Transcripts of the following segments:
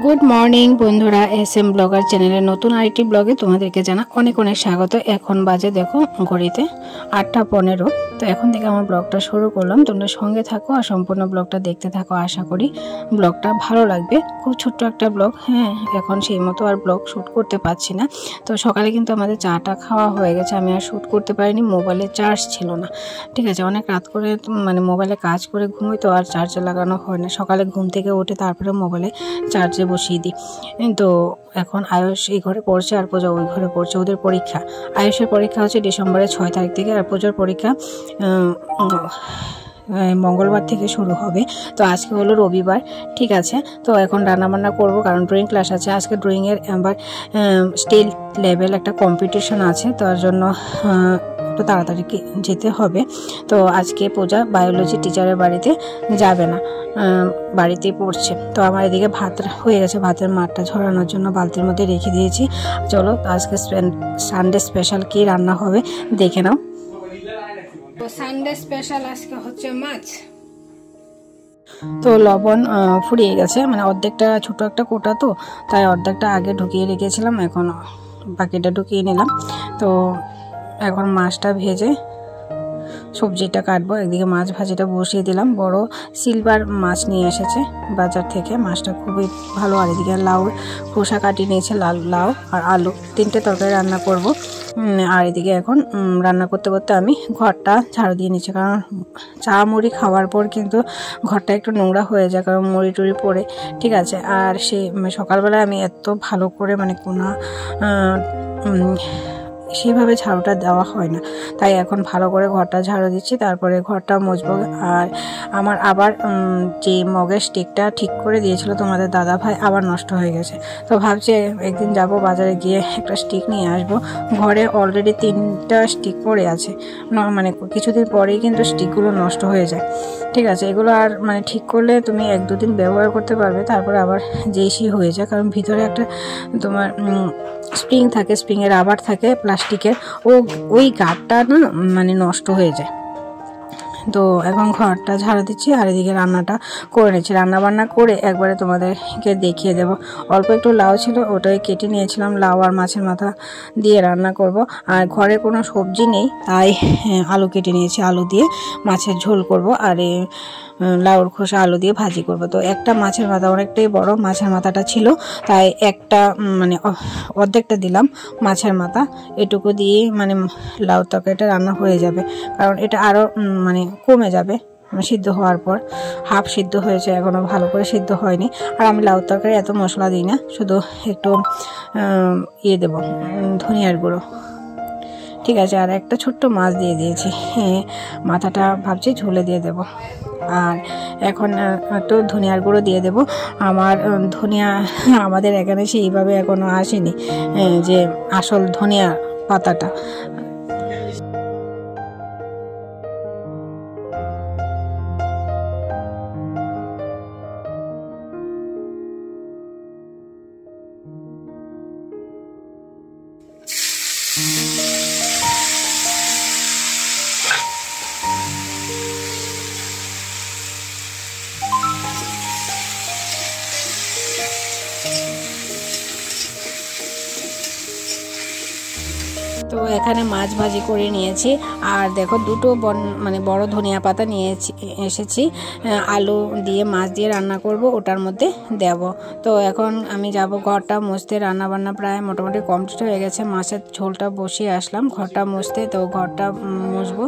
Good morning বন্ধুরা, SM blogger চ্যানেলের নতুন আরেকটি ব্লগে তোমাদেরকে জানা অনেক অনেক স্বাগত। এখন বাজে দেখো ঘড়িতে 8:15। তো এখন থেকে আমার ব্লগটা শুরু করলাম। তোমরা সঙ্গে থাকো আর সম্পূর্ণ ব্লগটা দেখতে থাকো। আশা করি ব্লগটা ভালো লাগবে। খুব ছোট্ট একটা ব্লগ। হ্যাঁ, এখন সেই মতো আর ব্লগ শ্যুট করতে পারছি না। তো সকালে কিন্তু আমাদের চাটা খাওয়া হয়ে গেছে। আমি আর শ্যুট করতে পারিনি, মোবাইলে চার্জ ছিল না। ঠিক আছে, অনেক রাত করে মানে মোবাইলে কাজ করে ঘুমোই, তো আর চার্জে লাগানো হয় না। সকালে ঘুম থেকে উঠে তারপরে মোবাইলে চার্জে বসিয়ে দিই। তো এখন আয়ুষ এই ঘরে পড়ছে আর পূজা ওই ঘরে পড়ছে। ওদের পরীক্ষা, আয়ুষের পরীক্ষা হচ্ছে ডিসেম্বরের 6 তারিখ থেকে, আর পূজার পরীক্ষা মঙ্গলবার থেকে শুরু হবে। তো আজকে হলো রবিবার। ঠিক আছে, তো এখন রান্নাবান্না করব, কারণ ড্রয়িং ক্লাস আছে আজকে। ড্রয়িংয়ের আবার স্টেট লেভেল একটা কম্পিটিশন আছে, তার জন্য একটু তাড়াতাড়ি যেতে হবে। তো আজকে পূজা বায়োলজি টিচারের বাড়িতে যাবে না, বাড়িতেই পড়ছে। তো আমার এদিকে ভাত হয়ে গেছে, ভাতের মাঠটা ঝরানোর জন্য বালতির মধ্যে রেখে দিয়েছি। চলো আজকে সানডে স্পেশাল কি রান্না হবে দেখে নাও। তো সানডে স্পেশাল আজকে হচ্ছে মাছ। তো লবণ ফুরিয়ে গেছে, মানে অর্ধেকটা ছোট একটা কোটা, তো তাই অর্ধেকটা আগে ঢুকিয়ে রেখেছিলাম, এখন বাকিটা ঢুকিয়ে নিলাম। তো এখন মাছটা ভেজে সবজিটা কাটবো। একদিকে মাছ ভাজিটা বসিয়ে দিলাম। বড় সিলভার মাছ নিয়ে এসেছে বাজার থেকে, মাছটা খুবই ভালো। আর এদিকে লাউ খোসা কাটিয়ে নিয়েছে, লাল লাউ আর আলু, 3টে তরকারি রান্না করব। আর এদিকে এখন রান্না করতে করতে আমি ঘরটা ঝাড়ু দিয়ে নিচ্ছি, কারণ চা মুড়ি খাওয়ার পর কিন্তু ঘরটা একটু নোংরা হয়ে যায়, কারণ মুড়ি টুড়ি পড়ে। ঠিক আছে, আর সেই সকালবেলায় আমি এত ভালো করে মানে কোনো সেইভাবে ঝাড়ুটা দেওয়া হয় না, তাই এখন ভালো করে ঘরটা ঝাড়ু দিচ্ছি, তারপরে ঘরটা মুছবো। আর আমার আবার যে মগের স্টিকটা ঠিক করে দিয়েছিল তোমাদের দাদা ভাই, আবার নষ্ট হয়ে গেছে। তো ভাবছি একদিন যাব বাজারে, গিয়ে একটা স্টিক নিয়ে আসবো। ঘরে অলরেডি 3টা স্টিক পড়ে আছে, মানে কিছুদিন পরেই কিন্তু স্টিকগুলো নষ্ট হয়ে যায়। ঠিক আছে, এগুলো আর মানে ঠিক করলে তুমি 1-2 দিন ব্যবহার করতে পারবে, তারপরে আবার যেই হয়ে যায়, কারণ ভিতরে একটা তোমার স্প্রিং থাকে, স্প্রিংয়ের রাবার থাকে প্লাস্টিকের, ওই গার্ডটা না মানে নষ্ট হয়ে যায়। তো এখন ঘরটা ঝাড়ু দিচ্ছি, আর এদিকে রান্নাটা করে নিচ্ছি। রান্নাবান্না করে একবারে তোমাদেরকে দেখিয়ে দেব। অল্প একটু লাউ ছিল, ওটাই কেটে নিয়েছিলাম। লাউ আর মাছের মাথা দিয়ে রান্না করব। আর ঘরে কোনো সবজি নেই, তাই আলু কেটে নিয়েছি, আলু দিয়ে মাছের ঝোল করব। আর লাউর খোসা আলু দিয়ে ভাজি করব। তো একটা মাছের মাথা, অনেকটাই বড় মাছের মাথাটা ছিল, তাই একটা মানে অর্ধেকটা দিলাম মাছের মাথা। এটুকু দিয়ে মানে লাউ তরকারিটা রান্না হয়ে যাবে, কারণ এটা আরও মানে কমে যাবে সিদ্ধ হওয়ার পর। হাফ সিদ্ধ হয়েছে, এখনও ভালো করে সিদ্ধ হয়নি। আর আমি লাউ তরকারি এত মশলা দিই না, শুধু একটু দেব ধনিয়ার গুঁড়ো। ঠিক আছে, আর একটা ছোট্ট মাছ দিয়ে দিয়েছি, মাথাটা ভাবছি ঝোলে দিয়ে দেব। আর এখন একটু ধনিয়ার গুঁড়ো দিয়ে দেব। আমার ধনিয়া আমাদের এখানে সেইভাবে এখনও আসেনি, যে আসল ধনিয়া পাতাটা। তো এখানে মাছ ভাজি করে নিয়েছি, আর দেখো দুটো মানে বড় ধনিয়া পাতা নিয়ে এসেছি। আলু দিয়ে মাছ দিয়ে রান্না করব, ওটার মধ্যে দেব। তো এখন আমি যাব ঘরটা মুছতে। রান্নাবান্না প্রায় মোটামুটি কমপ্লিট হয়ে গেছে। মাছের ঝোলটা বসিয়ে আসলাম ঘরটা মুছতে, তো ঘরটা মুছবো।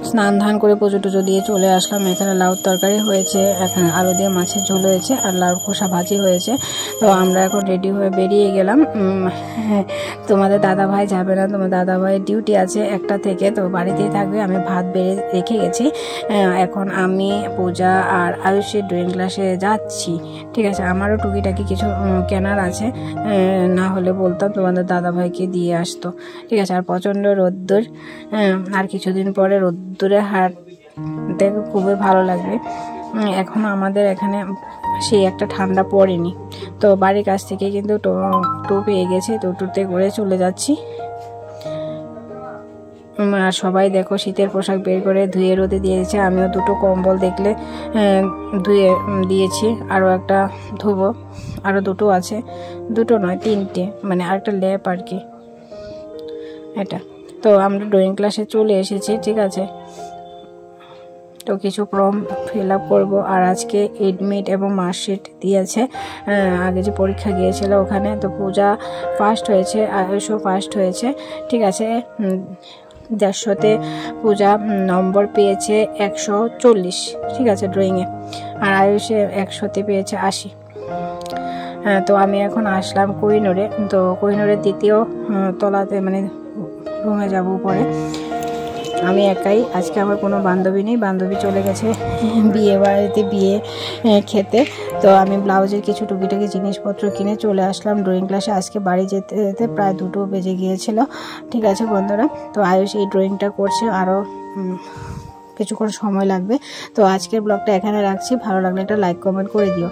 স্নান ধান করে পুজো টুজো দিয়ে চলে আসলাম। এখানে লাউ তরকারি হয়েছে, এখানে আলু দিয়ে মাছের ঝোল হয়েছে, আর লাউ খোসা ভাজি হয়েছে। তো আমরা এখন রেডি হয়ে বেরিয়ে গেলাম। তোমাদের দাদাভাই যাবে না, তোমার দাদাভাইয়ের ডিউটি আছে 1টা থেকে, তো বাড়িতেই থাকবে। আমি ভাত বেড়ে রেখে গেছি। এখন আমি পূজা আর আয়ুষের ড্রয়িং ক্লাসে যাচ্ছি। ঠিক আছে, আমারও টুকিটাকি কিছু কেনার আছে, না হলে বলতাম তোমাদের দাদাভাইকে দিয়ে আসতো। ঠিক আছে, আর প্রচণ্ড রোদ্দুর, আর কিছুদিন পরে রোদ্দুরে হাঁটতে খুবই ভালো লাগবে। এখন আমাদের এখানে সেই একটা ঠান্ডা পড়েনি, তো বাড়ির কাছ থেকে কিন্তু টো পেয়ে গেছে, তো টোতে করে চলে যাচ্ছি। আর সবাই দেখো শীতের পোশাক বের করে ধুয়ে রোদে দিয়েছে। আমিও দুটো কম্বল দেখলে ধুয়ে দিয়েছি, আরও একটা ধুবো, আরও দুটো আছে, দুটো নয় 3টে, মানে আরেকটা ল্যাপ আর কি এটা। তো আমরা ড্রয়িং ক্লাসে চলে এসেছি। ঠিক আছে, তো কিছু ফর্ম ফিল আপ করবো। আর আজকে এডমিট এবং মার্কশিট দিয়েছে, আগে যে পরীক্ষা গিয়েছিল ওখানে। তো পূজা ফার্স্ট হয়েছে, আয়ুষও ফার্স্ট হয়েছে। ঠিক আছে, 150-তে পূজা নম্বর পেয়েছে 140। ঠিক আছে ড্রয়িংয়ে, আর আয়ুষে 100-তে পেয়েছে 80। তো আমি এখন আসলাম কোহিনুরে। তো কোহিনুরের 2য় তলাতে, মানে রুমে যাব উপরে। আমি একাই, আজকে আমার কোনো বান্ধবী নেই, বান্ধবী চলে গেছে বিয়ে বাড়িতে বিয়ে খেতে। তো আমি ব্লাউজের কিছু টুকিটাকি জিনিসপত্র কিনে চলে আসলাম ড্রয়িং ক্লাসে। আজকে বাড়ি যেতে যেতে প্রায় 2টো বেজে গিয়েছিল। ঠিক আছে বন্ধুরা, তো আয়ুষ এই ড্রয়িংটা করছে, আরও কিছুক্ষণ সময় লাগবে। তো আজকের ব্লগটা এখানে রাখছি, ভালো লাগলে একটা লাইক কমেন্ট করে দিও।